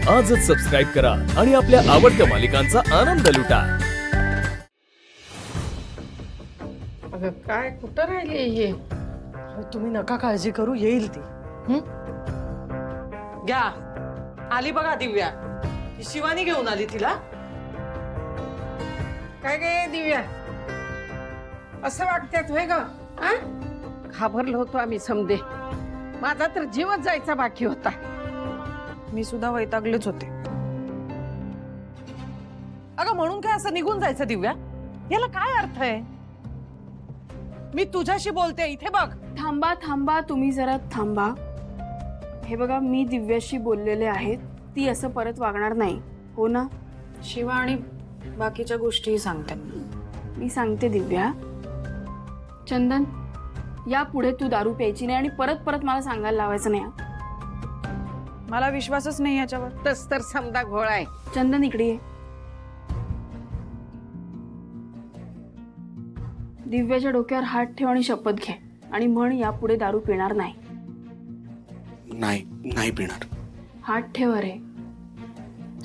आजच सबस्क्राईब करा आणि आपल्या आवडत्या मालिकांचा आनंद लुटा। अगं काय कुठं राहिली हे? तुम्ही नका काळजी करू, येईल ती। घ्या आली बघा दिव्या। ही शिवानी घेऊन आली तिला। काय गे दिव्या, असं वागत्यात होय ग? घाबरलो होतो आम्ही समदे, माझा तर जीवच जायचा बाकी होता। मी सुद्धा वैतागलेच होते। अगं म्हणून काय असं निघून जायचं दिव्या? याला काय अर्थ आहे? मी तुझ्याशी बोलते, इथे बघ। थांबा थांबा, तुम्ही जरा थांबा। हे बघा, मी दिव्याशी बोललेले आहेत, ती असं परत वागणार नाही, हो ना? शिवा आणि बाकीच्या गोष्टी सांगते मी सांगते दिव्या, चंदन या पुढे तू दारू प्यायची नाही आणि परत परत मला सांगायला लावायचं नाही हं? मला विश्वासच नाही याच्यावर। तस तर समदा घोळ आहे। चंदन इकडे ये। दिव्याच्या डोक्यावर हात ठेव आणि शपथ घे आणि म्हण यापुढे दारू पिणार नाही। नाही पिणार। हात ठेव अरे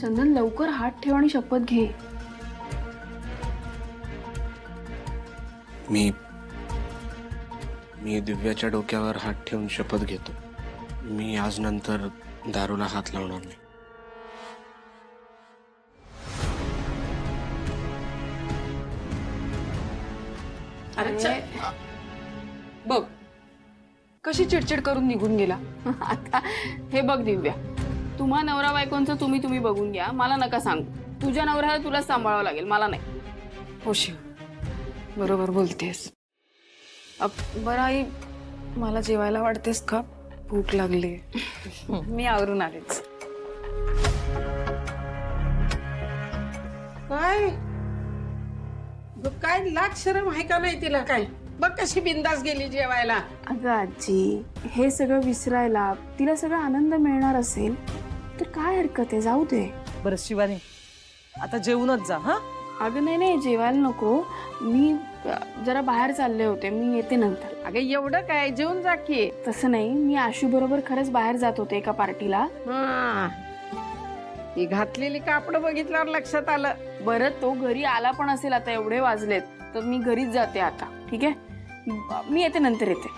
चंदन, लवकर हात ठेव आणि शपथ घे। मी दिव्याच्या डोक्यावर हात ठेवून शपथ घेतो, मी आज नंतर दारूला हात लावणार नाही। अरे बघ कशी चिडचिड करून निघून गेला। आता हे बघ दिव्या, तुम्हा नवरा बायकोंचं तुम्ही बघून घ्या, मला नका सांगू। तुझ्या नवऱ्याला तुला सांभाळावं लागेल, मला नाही। हो शिव, बरोबर बोलतेस। बरं आई, मला जेवायला वाटतेस का? भूक लागली। मी आवरून आलेच। काय काय लाज शरम आहे का नाही तिला? काय बघ कशी बिंदास गेली जेवायला। अगं आजी, हे सगळं विसरायला तिला सगळा आनंद मिळणार असेल तर काय हरकत आहे, जाऊ दे। बरं शिवानी, आता जेवूनच जा। हा अगं नाही जेवायला नको, मी जरा बाहेर चालले होते, मी येते नंतर। अगं एवढं काय, जेवून जा की। तसं नाही, मी आशू बरोबर खरंच बाहेर जात होते एका पार्टीला। ही घातलेली कापड बघितल्यावर लक्षात आलं। बरं, तो घरी आला पण असेल, आता एवढे वाजलेत तर मी घरीच जाते आता, ठीक आहे? मी येते, नंतर येते।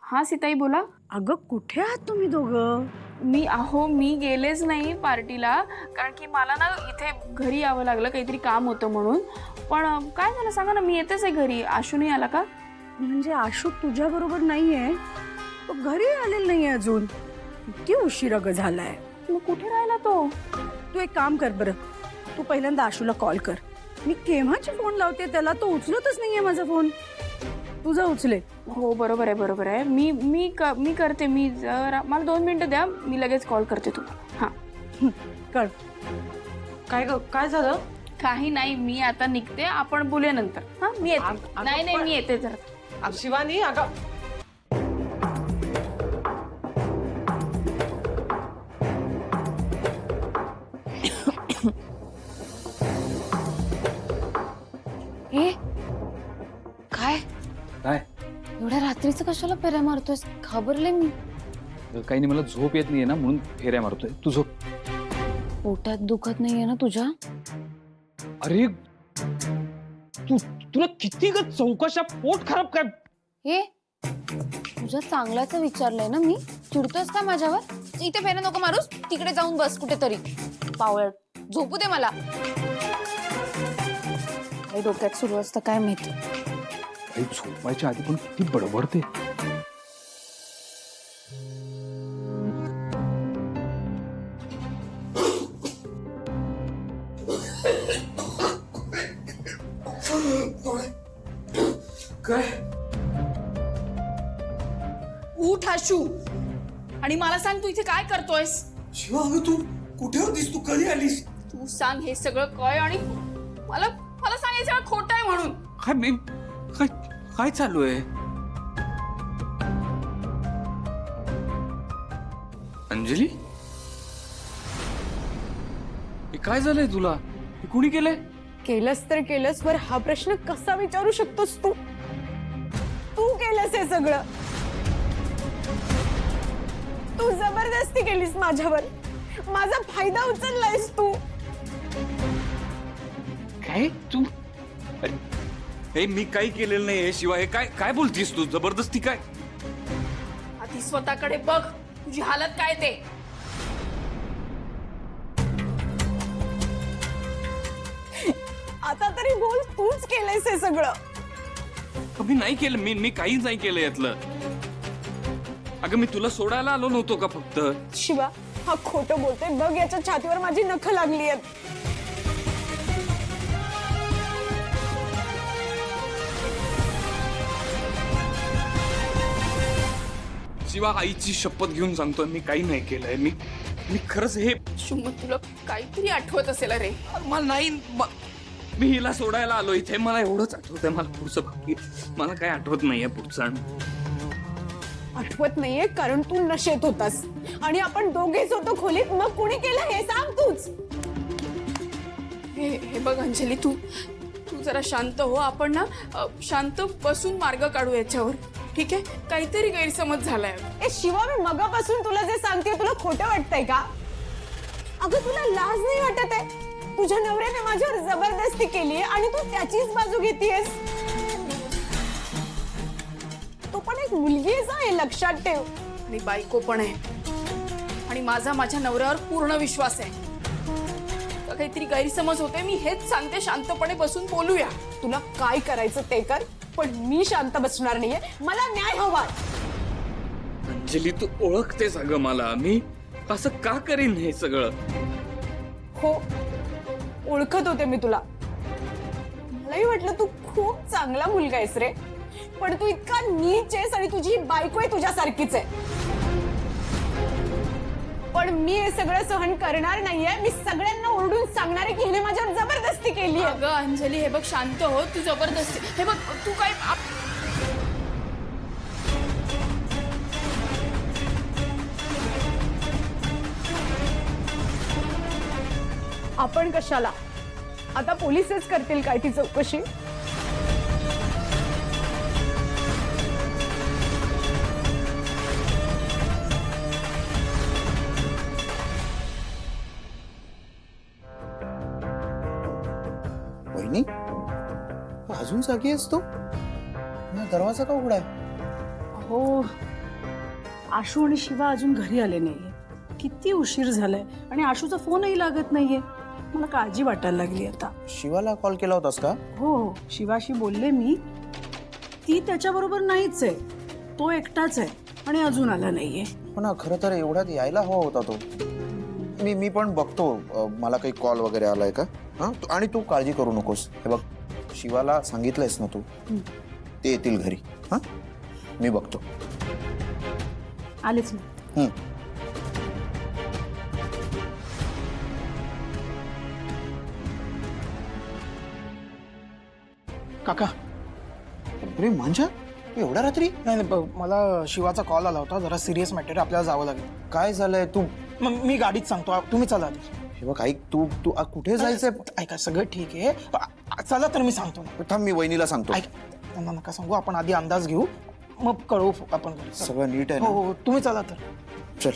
हा सीताई बोला। अगं कुठे आहात तुम्ही दोघं? मी गेलेच नाही पार्टीला, कारण की मला ना इथे घरी यावं लागलं, काहीतरी काम होतं म्हणून। पण काय झालं सांगा ना, मी येतेच आहे घरी। आशू नाही आला का? म्हणजे आशू तुझ्या बरोबर नाहीये? तो घरी आलेला नाहीये अजून। किती उशिरा ग झालाय। मग कुठे राहिला तो? तू एक काम कर बरं, तू पहिल्यांदा आशूला कॉल कर। मी केव्हाची फोन लावते त्याला, तो उचलतच नाहीये माझा फोन। तुझा उचले। हो बरोबर आहे। मी करते। मी जरा मला 2 मिनिटं द्या, मी लगेच कॉल करते तुम्हाला। हां कर। काय झालं? काही नाही, मी आता निघते, आपण बोलूया नंतर। हां मी येते। नाही मी येते जरा। शिवानी अगं ए काय काय एवढ्या रात्रीचं कशाला फेऱ्या मारतोयस? घाबरले मी। काही नाही, मला झोप येत नाहीये ना, म्हणून फेऱ्या मारतोय। तू झोप। पोटात दुखत नाहीये ना तुझ्या? अरे तुला किती ग चौकशा, पोट खराब काय? हे तुझ्या चांगल्याचं विचारलंय ना मी। चिडतोस का माझ्यावर? इथे फेऱ्या नको मारूस, तिकडे जाऊन बस कुठेतरी। पावळ झोपू दे मला। काही डोक्यात सुरू असतं काय माहिती। काही झोपायच्या आधी पण किती बडबडते। काय? उठ आशू आणि मला सांग, तू इथे काय करतोयस? शिवा, अगं तू कुठे होतीस? तू कधी आलीस? तू सांग हे सगळं काय, आणि मला सांग हे सगळं खोटं आहे म्हणून। काय चालू आहे? अंजली, काय झालंय तुला? हे कुणी केलंय? केलंस तर केलंस, वर हा प्रश्न कसा विचारू शकतोस तू? तू केलंस हे सगळं। जबरदस्ती केलीस माझ्यावर, माझा फायदा उचललायस तू. काय तू? अरे, हे मी काही केलेलं नाही शिवाय. हे काय काय बोलतीस तू? जबरदस्ती काय? आधी स्वतःकडे बघ, तुझी हालत काय ते. आता तरी बोल, तूच केलंयस हे सगळं. मी नाही केलं. मी काहीच नाही केलं यातलं. अगं मी तुला सोडायला आलो नव्हतो का फक्त? शिवा, हा खोटं बोलतोय बघ, याच्या छातीवर माझी नखं लागली आहेत. शिवा, आईची शपथ घेऊन सांगतोय मी काही नाही केलंय. मी खरंच हे शुभ, तुला काहीतरी आठवत असेल रे. मला नाही. मी हिला सोडायला आलो इथे. मला एवढंच आठवतंय. मला पुढचं बाकी मला काय आठवत नाहीये पुढचं. आठवत नाहीये कारण तू नशेत होतास आणि आपण दोघेच होतो खोलीत. मग कुणी केलं हे सांग तूच. हे बघ अंजली, तू जरा शांत हो. आपण ना शांत बसून मार्ग काढू याच्यावर, ठीक आहे? काहीतरी गैरसमज झालाय. ए शिवा, मी मगापासून तुला जे सांगते तुला खोटं वाटतंय का? अगं तुला लाज नाही वाटत आहे? तुझ्या नवऱ्याने माझ्यावर जबरदस्ती केली आणि तू त्याचीच बाजू घेतीयस. तू पण एक मुलगी आहेस, हे लक्षात ठेव. आणि बायको पण आहे. आणि माझ्या नवऱ्यावर पूर्ण विश्वास आहे. काहीतरी गैरसमज होते. मी हेच सांगते, शांतपणे बसून बोलूया. तुला काय करायचं ते कर, पण मी शांत बसणार नाहीये. मला न्याय हवाय. अंजली, तू ओळखतेस अगं मला. मी असं का करीन हे सगळं? हो, ओळखत होते मी तुला. मलाही वाटलं तू खूप चांगला मुलगा आहेस रे, पण तू इतका नीच आहेस आणि तुझी बायको आहे तुझ्यासारखीच आहे. पण मी हे सगळं सहन करणार नाहीये. मी सगळ्यांना ओरडून सांगणार आहे की हिने माझ्यावर जबरदस्ती केली आहे. अगं अंजली, हे बघ, शांत हो. तू जबरदस्ती, हे बघ, तू काय आपण कशाला? आता पोलिसच करतील काय ती चौकशी. वहिनी, अजून जागी आहेस तू? दरवाजा का उघडा आहे? हो, आशू आणि शिवा अजून घरी आले नाहीये. किती उशीर झालाय आणि आशूचा फोनही लागत नाहीये. मला काळजी वाटायला लागली आता. शिवाला कॉल केला होतास का? हो, शिवाशी बोलले मी. ती त्याच्याबरोबर नाहीच आहे. तो एकटाच आहे आणि अजून आला नाहीये. पण खरं तर एवढ्यात यायला हवा होता तो. मी पण बघतो मला काही कॉल वगैरे आलाय का. हा, आणि तू काळजी करू नकोस. हे बघ, शिवाला सांगितलंयस ना तू, ते येतील घरी. हा, मी बघतो. आलेच ना. काका. अरे मांजा, एवढ्या रात्री? नाही मला शिवाचा कॉल आला होता. जरा सिरियस मॅटर, आपल्याला जावं लागेल. काय झालंय? तू मग मी गाडीत सांगतो, तुम्ही चला आधी. हे बघ ऐक, तू तू कुठे जायचंय? ऐका, सगळं ठीक आहे. चला तर मी सांगतो ना. थांब, मी वहिनीला सांगतो. ऐक, त्यांना नका सांगू. आपण आधी अंदाज घेऊ, मग कळवू आपण. सगळं नीट आहे हो ना? हो, तुम्ही चला तर. चल.